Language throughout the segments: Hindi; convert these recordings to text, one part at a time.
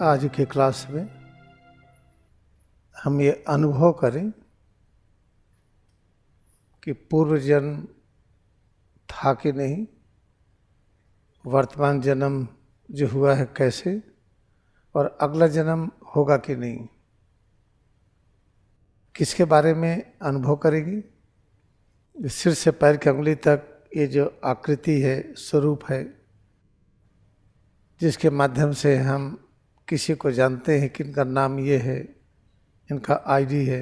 आज के क्लास में हम ये अनुभव करें कि पूर्व जन्म था कि नहीं, वर्तमान जन्म जो हुआ है कैसे, और अगला जन्म होगा कि नहीं, किसके बारे में अनुभव करेगी। सिर से पैर की उंगली तक ये जो आकृति है, स्वरूप है, जिसके माध्यम से हम किसी को जानते हैं कि इनका नाम ये है, इनका आईडी है।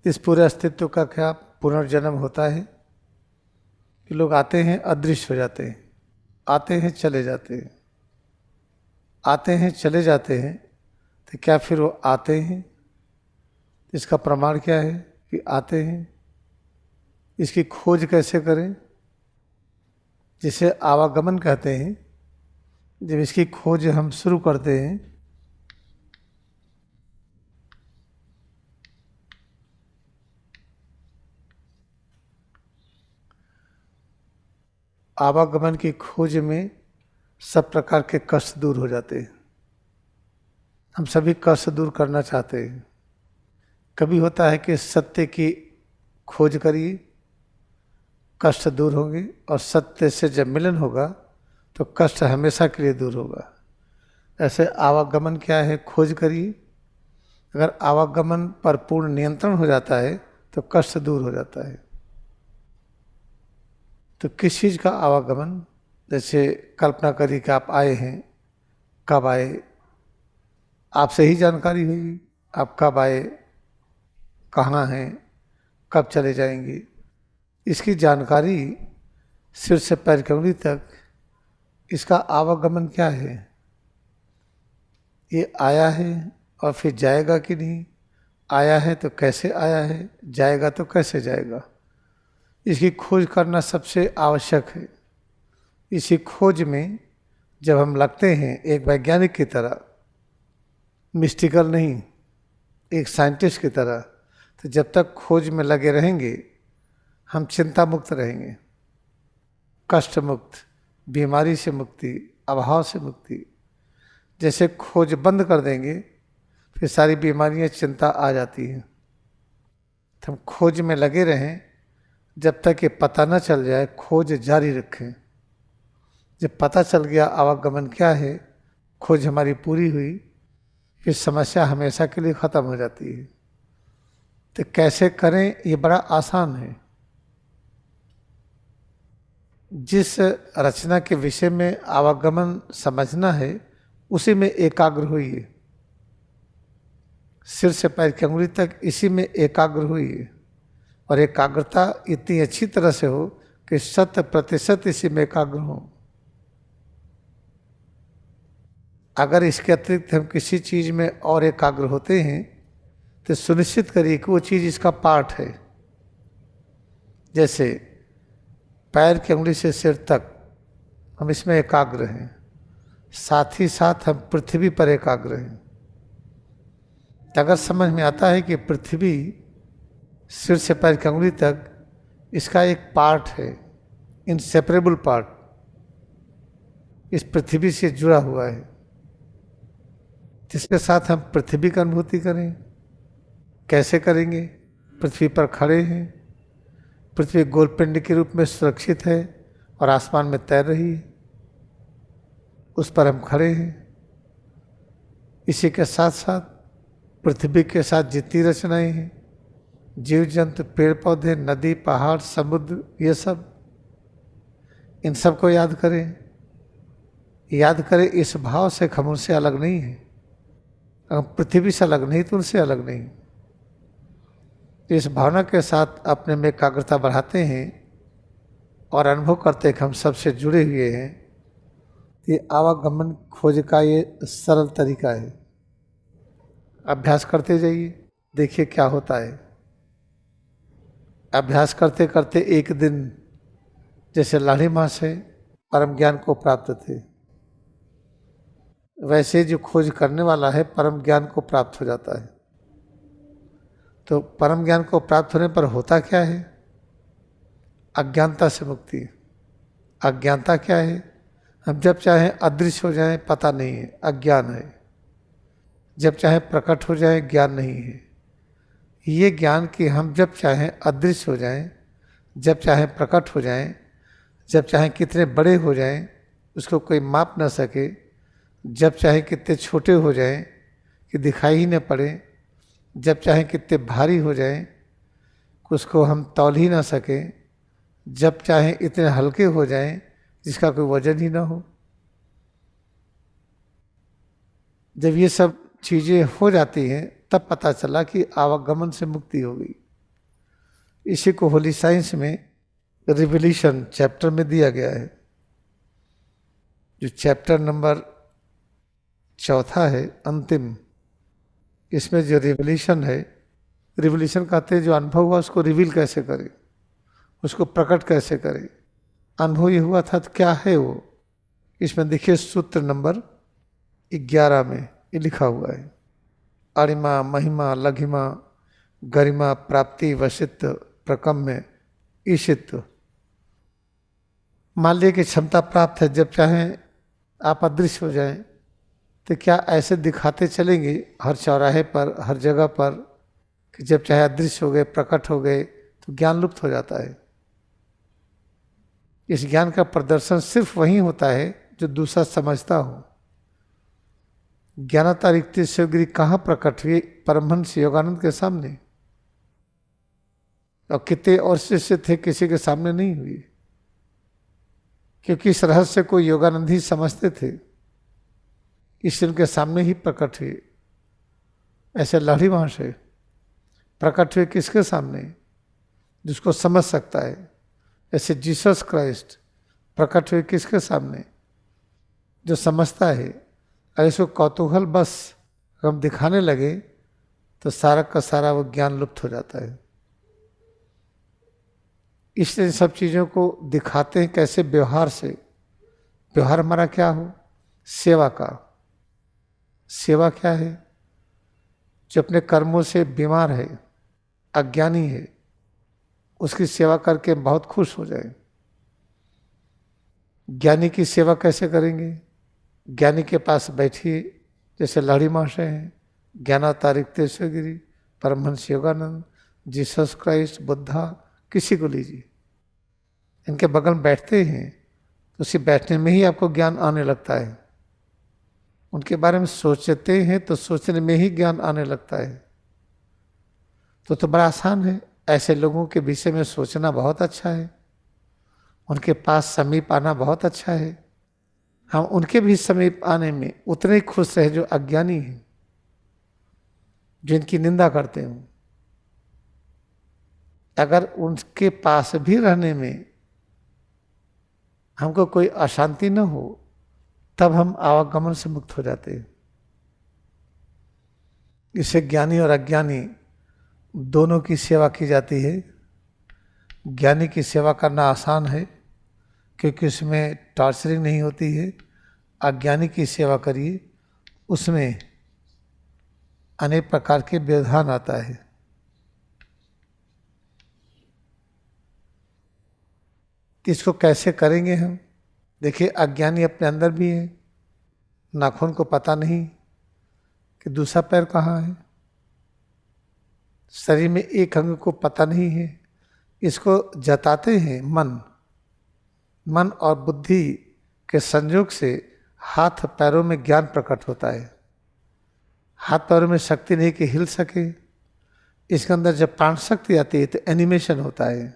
इस पूरे अस्तित्व का क्या पुनर्जन्म होता है कि लोग आते हैं, अदृश्य हो जाते हैं, आते हैं चले जाते हैं, आते हैं चले जाते हैं। तो क्या फिर वो आते हैं? इसका प्रमाण क्या है कि आते हैं? इसकी खोज कैसे करें, जिसे आवागमन कहते हैं। जब इसकी खोज हम शुरू करते हैं आवागमन की खोज में सब प्रकार के कष्ट दूर हो जाते हैं। हम सभी कष्ट दूर करना चाहते हैं। कभी होता है कि सत्य की खोज करिए, कष्ट दूर होंगे, और सत्य से जब मिलन होगा तो कष्ट हमेशा के लिए दूर होगा। ऐसे आवागमन क्या है, खोज करिए। अगर आवागमन पर पूर्ण नियंत्रण हो जाता है तो कष्ट दूर हो जाता है। तो किस चीज़ का आवागमन? जैसे कल्पना करिए कि आप आए हैं, कब आए, आपसे ही जानकारी हुई, आप कब आए, कहाँ हैं, कब चले जाएंगे। इसकी जानकारी सिर से पैर की उंगली तक, इसका आवागमन क्या है? ये आया है और फिर जाएगा कि नहीं, आया है तो कैसे आया है, जाएगा तो कैसे जाएगा। इसकी खोज करना सबसे आवश्यक है। इसी खोज में जब हम लगते हैं एक वैज्ञानिक की तरह, मिस्टिकल नहीं, एक साइंटिस्ट की तरह, तो जब तक खोज में लगे रहेंगे हम चिंता मुक्त रहेंगे, कष्ट मुक्त, बीमारी से मुक्ति, अभाव से मुक्ति। जैसे खोज बंद कर देंगे फिर सारी बीमारियां, चिंता आ जाती हैं। तो हम खोज में लगे रहें जब तक ये पता न चल जाए, खोज जारी रखें। जब पता चल गया आवागमन क्या है, खोज हमारी पूरी हुई, फिर समस्या हमेशा के लिए ख़त्म हो जाती है। तो कैसे करें? ये बड़ा आसान है। जिस रचना के विषय में आवागमन समझना है उसी में एकाग्र होइए। सिर से पैर की अंगुली तक इसी में एकाग्र होइए, और एकाग्रता इतनी अच्छी तरह से हो कि 100% इसी में एकाग्र हो। अगर इसके अतिरिक्त हम किसी चीज़ में और एकाग्र होते हैं तो सुनिश्चित करिए कि वो चीज़ इसका पार्ट है। जैसे पैर की उंगली से सिर तक हम इसमें एकाग्र हैं, साथ ही साथ हम पृथ्वी पर एकाग्र हैं। अगर समझ में आता है कि पृथ्वी सिर से पैर की उंगली तक इसका एक पार्ट है, इनसेपरेबल पार्ट, इस पृथ्वी से जुड़ा हुआ है, जिसके साथ हम पृथ्वी की अनुभूति करें। कैसे करेंगे? पृथ्वी पर खड़े हैं, पृथ्वी गोलपिंड के रूप में सुरक्षित है और आसमान में तैर रही है, उस पर हम खड़े हैं। इसी के साथ साथ पृथ्वी के साथ जितनी रचनाएं हैं, जीव जंतु, पेड़ पौधे, नदी, पहाड़, समुद्र, ये सब, इन सब को याद करें। याद करें इस भाव से हम उनसे अलग नहीं हैं। अगर पृथ्वी से अलग नहीं तो उनसे अलग नहीं। इस भावना के साथ अपने में एकाग्रता बढ़ाते हैं और अनुभव करते हैं कि हम सबसे जुड़े हुए हैं। ये आवागमन खोज का ये सरल तरीका है। अभ्यास करते जाइए, देखिए क्या होता है। अभ्यास करते करते एक दिन जैसे लाड़ी माँ से परम ज्ञान को प्राप्त थे, वैसे जो खोज करने वाला है परम ज्ञान को प्राप्त हो जाता है। तो परम ज्ञान को प्राप्त होने पर होता क्या है? अज्ञानता से मुक्ति। अज्ञानता क्या है? हम जब चाहें अदृश्य हो जाएं, पता नहीं है, अज्ञान है। जब चाहे प्रकट हो जाए ज्ञान नहीं है। ये ज्ञान कि हम जब चाहें अदृश्य हो जाएं, जब चाहें प्रकट हो जाएं, जब चाहें कितने बड़े हो जाएं उसको कोई माप ना सके, जब चाहे कितने छोटे हो जाएं कि दिखाई ही न पड़े, जब चाहे कितने भारी हो जाएं कि उसको हम तौल ही ना सकें, जब चाहे इतने हल्के हो जाएं जिसका कोई वजन ही ना हो। जब ये सब चीज़ें हो जाती हैं तब पता चला कि आवागमन से मुक्ति हो गई। इसी को होली साइंस में रिवोल्यूशन चैप्टर में दिया गया है, जो चैप्टर नंबर 4 है, अंतिम। इसमें जो रिवोल्यूशन है, रिवोल्यूशन कहते हैं जो अनुभव हुआ उसको रिवील कैसे करें, उसको प्रकट कैसे करें। अनुभव ये हुआ था तो क्या है वो, इसमें देखिए सूत्र नंबर 11 में ये लिखा हुआ है। अरिमा महिमा लघिमा गरिमा प्राप्ति वशित्व प्रकम्य ईशित्व। मान लिया कि क्षमता प्राप्त है, जब चाहें आप अदृश्य हो जाएं तो क्या ऐसे दिखाते चलेंगे हर चौराहे पर, हर जगह पर कि जब चाहे अदृश्य हो गए, प्रकट हो गए तो ज्ञान लुप्त हो जाता है। इस ज्ञान का प्रदर्शन सिर्फ वही होता है जो दूसरा समझता हो। ज्ञानावतारिक्ति शिवगिरी कहाँ प्रकट हुई? परमहंस योगानंद के सामने। और कितने और शिष्य थे, किसी के सामने नहीं हुई, क्योंकि इस रहस्य को योगानंद ही समझते थे, इसलिए उनके सामने ही प्रकट हुए। ऐसे लहरी महाशय प्रकट हुए किसके सामने? जिसको समझ सकता है। ऐसे जीसस क्राइस्ट प्रकट हुए किसके सामने? जो समझता है। ऐसे कौतूहल बस हम दिखाने लगे तो सारा का सारा वो ज्ञान लुप्त हो जाता है। इसलिए सब चीज़ों को दिखाते हैं कैसे? व्यवहार से। व्यवहार हमारा क्या हो? सेवा का। सेवा क्या है? जो अपने कर्मों से बीमार है, अज्ञानी है, उसकी सेवा करके बहुत खुश हो जाए। ज्ञानी की सेवा कैसे करेंगे? ज्ञानी के पास बैठिए, जैसे लहरी महाशय हैं, ज्ञानावतारिक्ति शिवगिरी, परमहंस योगानंद, जीसस क्राइस्ट, बुद्धा, किसी को लीजिए, इनके बगल में बैठते हैं तो उसी बैठने में ही आपको ज्ञान आने लगता है। उनके बारे में सोचते हैं तो सोचने में ही ज्ञान आने लगता है। तो बड़ा आसान है। ऐसे लोगों के विषय में सोचना बहुत अच्छा है, उनके पास समीप आना बहुत अच्छा है। हम उनके भी समीप आने में उतने ही खुश रहे जो अज्ञानी हैं, जो इनकी निंदा करते हों। अगर उनके पास भी रहने में हमको कोई अशांति न हो तब हम आवागमन से मुक्त हो जाते हैं। इससे ज्ञानी और अज्ञानी दोनों की सेवा की जाती है। ज्ञानी की सेवा करना आसान है क्योंकि उसमें टॉर्चरिंग नहीं होती है। अज्ञानी की सेवा करिए, उसमें अनेक प्रकार के व्यवधान आता है। इसको कैसे करेंगे हम? देखिए, अज्ञानी अपने अंदर भी है। नाखून को पता नहीं कि दूसरा पैर कहाँ है, शरीर में एक अंग को पता नहीं है। इसको जताते हैं मन और बुद्धि के संयोग से हाथ पैरों में ज्ञान प्रकट होता है। हाथ पैरों में शक्ति नहीं कि हिल सके। इसके अंदर जब प्राण शक्ति आती है तो एनिमेशन होता है।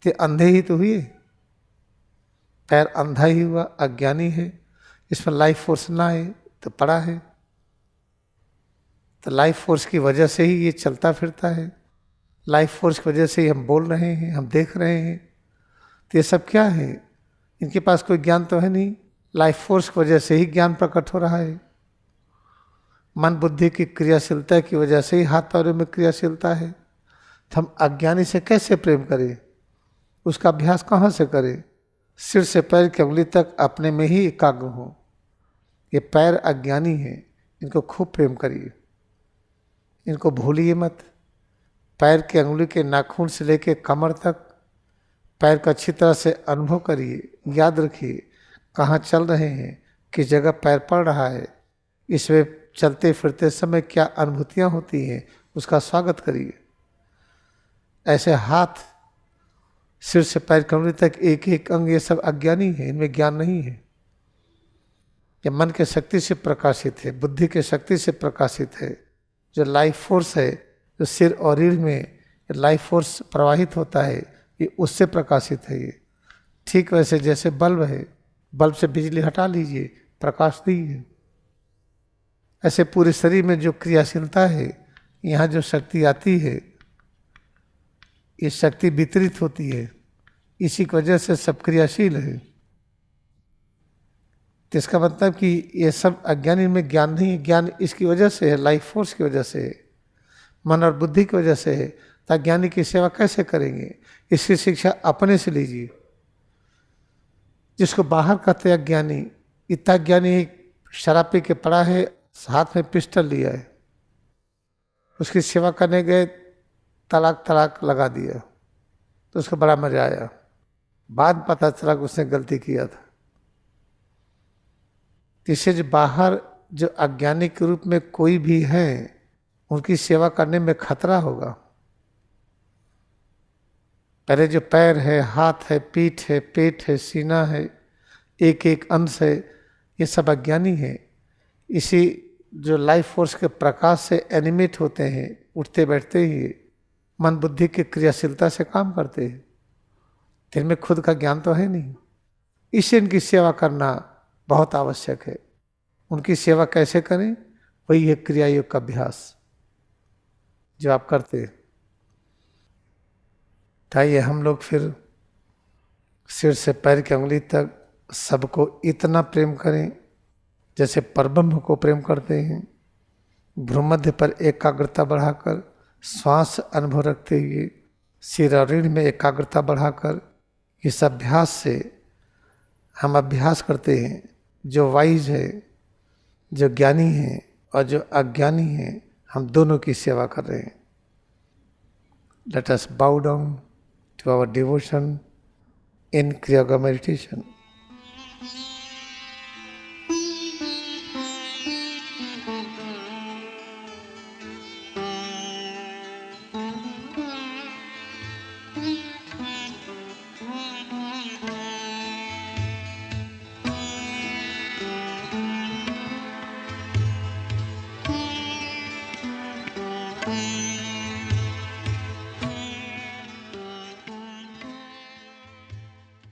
तो अंधे ही तो हुए, पैर अंधा ही हुआ, अज्ञानी है। इसमें लाइफ फोर्स ना आए तो पड़ा है। तो लाइफ फोर्स की वजह से ही ये चलता फिरता है। लाइफ फोर्स की वजह से ही हम बोल रहे हैं, हम देख रहे हैं। तो ये सब क्या है? इनके पास कोई ज्ञान तो है नहीं। लाइफ फोर्स की वजह से ही ज्ञान प्रकट हो रहा है। मन बुद्धि की क्रियाशीलता की वजह से ही हाथ पैरों में क्रियाशीलता है। तो हम अज्ञानी से कैसे प्रेम करें? उसका अभ्यास कहाँ से करें? सिर से पैर की उंगली तक अपने में ही एकाग्र हो। ये पैर अज्ञानी है, इनको खूब प्रेम करिए, इनको भूलिए मत। पैर के अंगुली के नाखून से लेकर कमर तक पैर का अच्छी तरह से अनुभव करिए। याद रखिए कहाँ चल रहे हैं, किस जगह पैर पड़ रहा है। इसमें चलते फिरते समय क्या अनुभूतियां होती हैं उसका स्वागत करिए। ऐसे हाथ सिर से पैर कमरे तक एक एक अंग ये सब अज्ञानी है, इनमें ज्ञान नहीं है। ये मन के शक्ति से प्रकाशित है, बुद्धि के शक्ति से प्रकाशित है। जो लाइफ फोर्स है, जो सिर और रीढ़ में लाइफ फोर्स प्रवाहित होता है, ये उससे प्रकाशित है। ये ठीक वैसे जैसे बल्ब है, बल्ब से बिजली हटा लीजिए, प्रकाश नहीं है। ऐसे पूरे शरीर में जो क्रियाशीलता है, यहाँ जो शक्ति आती है, ये शक्ति वितरित होती है, इसी की वजह से सब क्रियाशील है। तो इसका मतलब कि ये सब अज्ञानी में ज्ञान नहीं है, ज्ञान इसकी वजह से है, लाइफ फोर्स की वजह से है, मन और बुद्धि की वजह से है। तो अज्ञानी की सेवा कैसे करेंगे? इसकी शिक्षा अपने से लीजिए। जिसको बाहर कहते हैं अज्ञानी, इतना ज्ञानी शराब पी के पड़ा है, हाथ में पिस्टल लिया है, उसकी सेवा करने गए, तलाक तलाक लगा दिया, तो उसको बड़ा मजा आया। बाद पता चला कि उसने गलती किया था। इससे जो बाहर जो अज्ञानी के रूप में कोई भी है, उनकी सेवा करने में खतरा होगा। पहले जो पैर है, हाथ है, पीठ है, पेट है, सीना है, एक एक अंश है, ये सब अज्ञानी है। इसी जो लाइफ फोर्स के प्रकाश से एनिमेट होते हैं, उठते बैठते ही मन बुद्धि की क्रियाशीलता से काम करते हैं। इनमें खुद का ज्ञान तो है नहीं, इससे इनकी सेवा करना बहुत आवश्यक है। उनकी सेवा कैसे करें? वही है क्रिया योग का अभ्यास जो आप करते हैं। आइए हम लोग फिर सिर से पैर की उंगली तक सबको इतना प्रेम करें जैसे परब्रह्म को प्रेम करते हैं। भ्रूमध्य पर एकाग्रता बढ़ाकर, श्वास अनुभव रखते हुए, सिर और रीढ़ में एकाग्रता बढ़ाकर, इस अभ्यास से हम अभ्यास करते हैं। जो वाइज है, जो ज्ञानी है और जो अज्ञानी है, हम दोनों की सेवा कर रहे हैं। Let us bow down to our devotion in Kriya Yoga meditation.